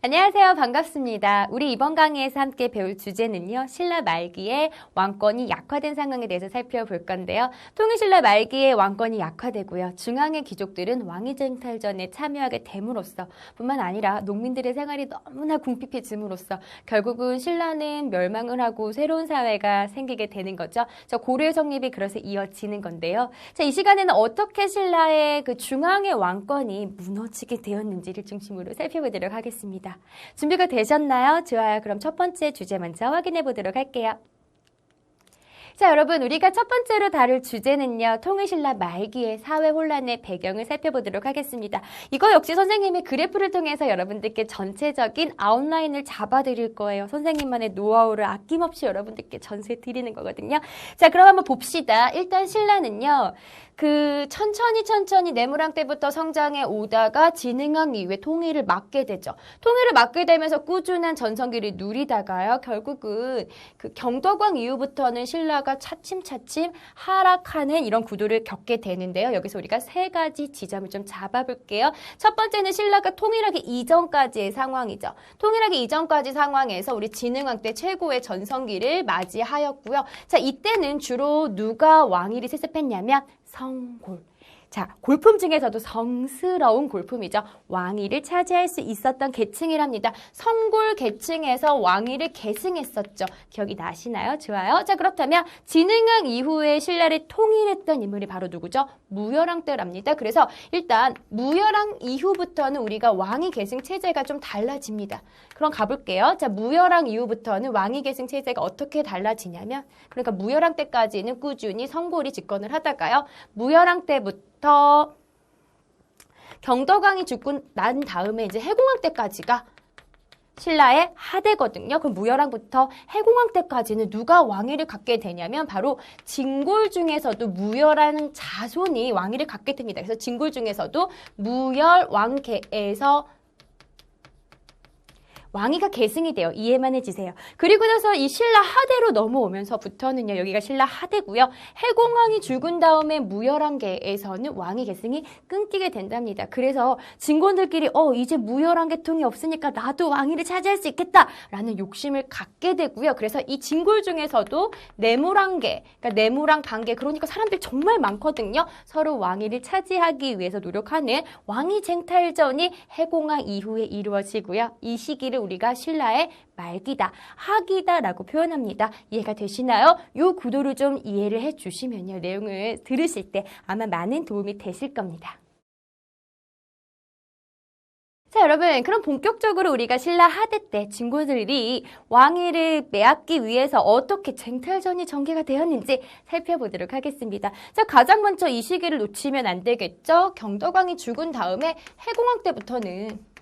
안녕하세요. 반갑습니다. 우리 이번 강의에서 함께 배울 주제는요. 신라 말기에 왕권이 약화된 상황에 대해서 살펴볼 건데요. 통일신라 말기에 왕권이 약화되고요. 중앙의 귀족들은 왕위쟁탈전에 참여하게 됨으로써 뿐만 아니라 농민들의 생활이 너무나 궁핍해짐으로써 결국은 신라는 멸망을 하고 새로운 사회가 생기게 되는 거죠. 고려의 성립이 그래서 이어지는 건데요. 이 시간에는 어떻게 신라의 그 중앙의 왕권이 무너지게 되었는지를 중심으로 살펴보도록 하겠습니다. 준비가 되셨나요? 좋아요. 그럼 첫 번째 주제 먼저 확인해 보도록 할게요. 자, 여러분, 우리가 첫 번째로 다룰 주제는요. 통일신라 말기의 사회 혼란의 배경을 살펴보도록 하겠습니다. 이거 역시 선생님이 그래프를 통해서 여러분들께 전체적인 아웃라인을 잡아드릴 거예요. 선생님만의 노하우를 아낌없이 여러분들께 전수해 드리는 거거든요. 자, 그럼 한번 봅시다. 일단 신라는요. 천천히 내무랑 때부터 성장해 오다가 진흥왕 이후에 통일을 막게 되죠. 통일을 막게 되면서 꾸준한 전성기를 누리다가요. 결국은 경덕왕 이후부터는 신라가 차츰차츰 하락하는 이런 구도를 겪게 되는데요. 여기서 우리가 세 가지 지점을 좀 잡아볼게요. 첫 번째는 신라가 통일하기 이전까지의 상황이죠. 통일하기 이전까지 상황에서 우리 진흥왕 때 최고의 전성기를 맞이하였고요. 자, 이때는 주로 누가 왕위를 세습했냐면 성골. 자, 골품 중에서도 성스러운 골품이죠. 왕위를 차지할 수 있었던 계층이랍니다. 성골 계층에서 왕위를 계승했었죠. 기억이 나시나요? 좋아요. 자, 그렇다면 진흥왕 이후에 신라를 통일했던 인물이 바로 누구죠? 무열왕 때랍니다. 그래서 일단 무열왕 이후부터는 우리가 왕위 계승 체제가 좀 달라집니다. 그럼 가볼게요. 자, 무열왕 이후부터는 왕위 계승 체제가 어떻게 달라지냐면, 그러니까 무열왕 때까지는 꾸준히 성골이 집권을 하다가요. 무열왕 때부터 경덕왕이 죽고 난 다음에 이제 해공왕 때까지가 신라의 하대거든요. 그럼 무열왕부터 해공왕 때까지는 누가 왕위를 갖게 되냐면 바로 진골 중에서도 무열한 자손이 왕위를 갖게 됩니다. 그래서 진골 중에서도 무열왕계에서 왕위가 계승이 돼요. 이해만 해주세요. 그리고 나서 이 신라 하대로 넘어오면서부터는요. 여기가 신라 하대고요. 해공왕이 죽은 다음에 무열왕계에서는 왕위 계승이 끊기게 된답니다. 그래서 진곤들끼리 이제 무열왕 계통이 없으니까 나도 왕위를 차지할 수 있겠다라는 욕심을 갖게 되고요. 그래서 이 진골 중에서도 내무왕계, 그러니까 내무왕 반계, 그러니까 사람들이 정말 많거든요. 서로 왕위를 차지하기 위해서 노력하는 왕위 쟁탈전이 해공왕 이후에 이루어지고요. 이 시기를 우리가 신라의 말기다, 하기다라고 표현합니다. 이해가 되시나요? 이 구도를 좀 이해를 해주시면요. 내용을 들으실 때 아마 많은 도움이 되실 겁니다. 자, 여러분, 그럼 본격적으로 우리가 신라 하대 때 진골들이 왕위를 빼앗기 위해서 어떻게 쟁탈전이 전개가 되었는지 살펴보도록 하겠습니다. 자, 가장 먼저 이 시기를 놓치면 안 되겠죠? 경덕왕이 죽은 다음에 해공왕 때부터는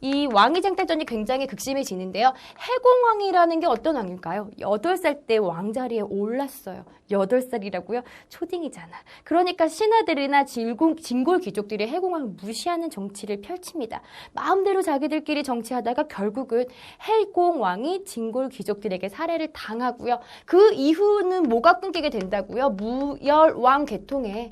이 왕위 쟁탈전이 굉장히 극심해지는데요. 해공왕이라는 게 어떤 왕일까요? 8살 때 왕자리에 올랐어요. 8살이라고요? 초딩이잖아. 그러니까 신하들이나 진골 귀족들이 해공왕을 무시하는 정치를 펼칩니다. 마음대로 자기들끼리 정치하다가 결국은 해공왕이 진골 귀족들에게 살해를 당하고요. 그 이후는 뭐가 끊기게 된다고요? 무열왕 계통에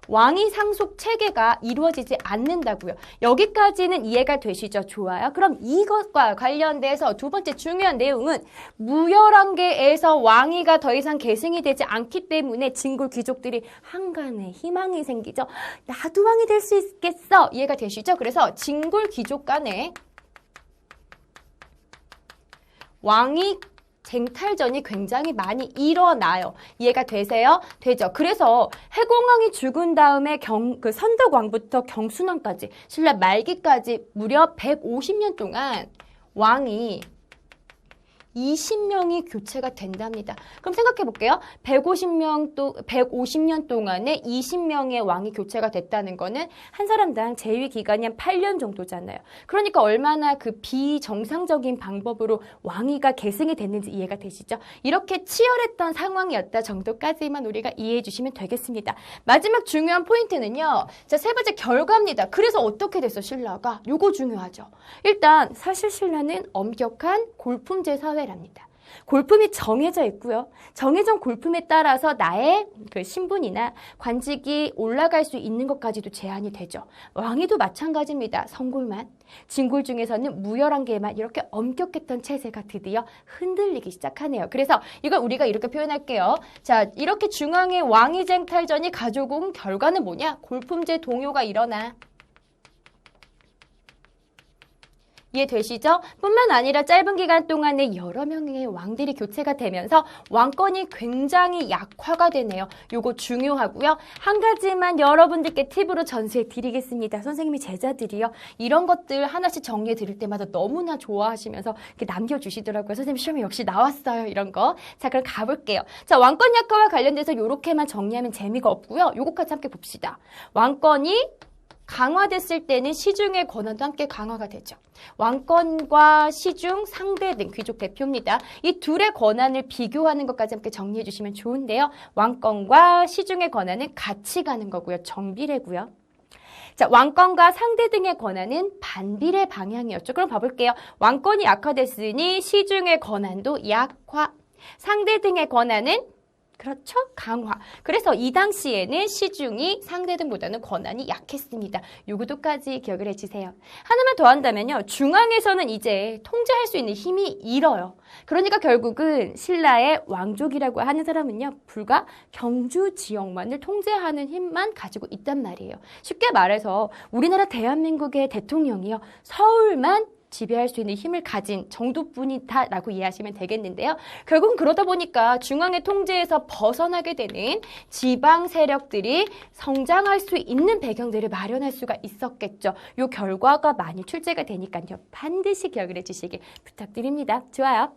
왕위 상속 체계가 이루어지지 않는다고요. 여기까지는 이해가 되시죠? 좋아요. 그럼 이것과 관련돼서 두 번째 중요한 내용은 무열왕계에서 왕위가 더 이상 계승이 되지 않기 때문에 진골 귀족들이 한간에 희망이 생기죠. 나도 왕이 될 수 있겠어. 이해가 되시죠? 그래서 진골 귀족 간에 왕위 쟁탈전이 굉장히 많이 일어나요. 이해가 되세요? 되죠? 그래서 해공왕이 죽은 다음에 선덕왕부터 경순왕까지 신라 말기까지 무려 150년 동안 왕이 20명이 교체가 된답니다. 그럼 생각해 볼게요. 150년 동안에 20명의 왕이 교체가 됐다는 거는 한 사람당 재위 기간이 한 8년 정도잖아요. 그러니까 얼마나 비정상적인 방법으로 왕위가 계승이 됐는지 이해가 되시죠? 이렇게 치열했던 상황이었다 정도까지만 우리가 이해해 주시면 되겠습니다. 마지막 중요한 포인트는요. 자, 세 번째 결과입니다. 그래서 어떻게 됐어, 신라가? 요거 중요하죠. 일단 사실 신라는 엄격한 골품제 사회 랍니다. 골품이 정해져 있고요. 정해진 골품에 따라서 나의 그 신분이나 관직이 올라갈 수 있는 것까지도 제한이 되죠. 왕위도 마찬가지입니다. 성골만. 진골 중에서는 무열한계만 이렇게 엄격했던 체제가 드디어 흔들리기 시작하네요. 그래서 이걸 우리가 이렇게 표현할게요. 자, 이렇게 중앙의 왕위쟁탈전이 가져온 결과는 뭐냐? 골품제 동요가 일어나. 이해되시죠? 뿐만 아니라 짧은 기간 동안에 여러 명의 왕들이 교체가 되면서 왕권이 굉장히 약화가 되네요. 요거 중요하고요. 한 가지만 여러분들께 팁으로 전수해 드리겠습니다. 선생님이 제자들이요. 이런 것들 하나씩 정리해 드릴 때마다 너무나 좋아하시면서 이렇게 남겨주시더라고요. 선생님 시험에 역시 나왔어요. 이런 거. 자, 그럼 가볼게요. 자, 왕권 약화와 관련돼서 요렇게만 정리하면 재미가 없고요. 요거까지 함께 봅시다. 왕권이 강화됐을 때는 시중의 권한도 함께 강화가 되죠. 왕권과 시중, 상대 등 귀족 대표입니다. 이 둘의 권한을 비교하는 것까지 함께 정리해 주시면 좋은데요. 왕권과 시중의 권한은 같이 가는 거고요. 정비례고요. 자, 왕권과 상대 등의 권한은 반비례 방향이었죠. 그럼 봐볼게요. 왕권이 약화됐으니 시중의 권한도 약화, 상대 등의 권한은 그렇죠? 강화. 그래서 이 당시에는 시중이 상대 등보다는 권한이 약했습니다. 요구도까지 기억을 해주세요. 하나만 더 한다면요. 중앙에서는 이제 통제할 수 있는 힘이 잃어요. 그러니까 결국은 신라의 왕족이라고 하는 사람은요. 불과 경주 지역만을 통제하는 힘만 가지고 있단 말이에요. 쉽게 말해서 우리나라 대한민국의 대통령이요. 서울만 지배할 수 있는 힘을 가진 정도뿐이다라고 이해하시면 되겠는데요. 결국은 그러다 보니까 중앙의 통제에서 벗어나게 되는 지방 세력들이 성장할 수 있는 배경들을 마련할 수가 있었겠죠. 이 결과가 많이 출제가 되니까요. 반드시 기억을 해주시길 부탁드립니다. 좋아요.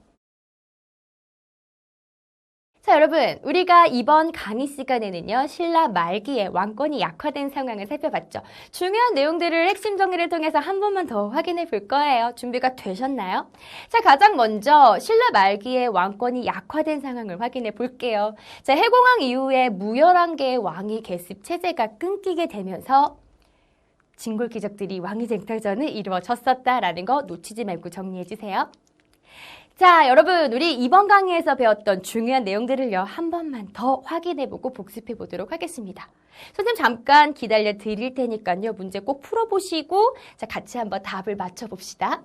자, 여러분, 우리가 이번 강의 시간에는요, 신라 말기에 왕권이 약화된 상황을 살펴봤죠. 중요한 내용들을 핵심 정리를 통해서 한 번만 더 확인해 볼 거예요. 준비가 되셨나요? 자, 가장 먼저 신라 말기에 왕권이 약화된 상황을 확인해 볼게요. 자, 해공왕 이후에 무열한 개의 왕위 계습 체제가 끊기게 되면서 진골 귀족들이 왕위 쟁탈전을 이루어졌었다라는 거 놓치지 말고 정리해 주세요. 자, 여러분, 우리 이번 강의에서 배웠던 중요한 내용들을요, 한 번만 더 확인해보고 복습해보도록 하겠습니다. 선생님 잠깐 기다려 드릴 테니까요, 문제 꼭 풀어보시고, 자, 같이 한번 답을 맞춰봅시다.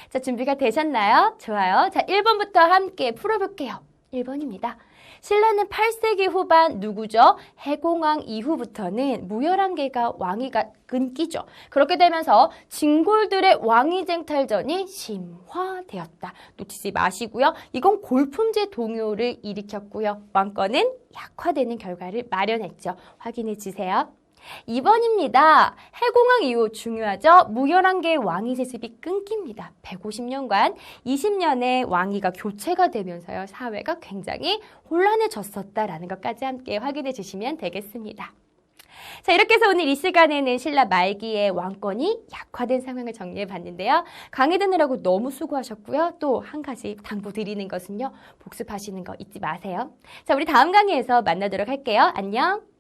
자, 준비가 되셨나요? 좋아요. 자, 1번부터 함께 풀어볼게요. 1번입니다. 신라는 8세기 후반 누구죠? 해공왕 이후부터는 무열한 개가 왕위가 끊기죠. 그렇게 되면서 진골들의 왕위쟁탈전이 심화되었다. 놓치지 마시고요. 이건 골품제 동요를 일으켰고요. 왕권은 약화되는 결과를 마련했죠. 확인해 주세요. 2번입니다. 해공왕 이후 중요하죠. 무열한 개의 왕위 세습이 끊깁니다. 150년간 20년의 왕위가 교체가 되면서요. 사회가 굉장히 혼란해졌었다라는 것까지 함께 확인해 주시면 되겠습니다. 자, 이렇게 해서 오늘 이 시간에는 신라 말기에 왕권이 약화된 상황을 정리해 봤는데요. 강의 듣느라고 너무 수고하셨고요. 또 한 가지 당부드리는 것은요. 복습하시는 거 잊지 마세요. 자, 우리 다음 강의에서 만나도록 할게요. 안녕.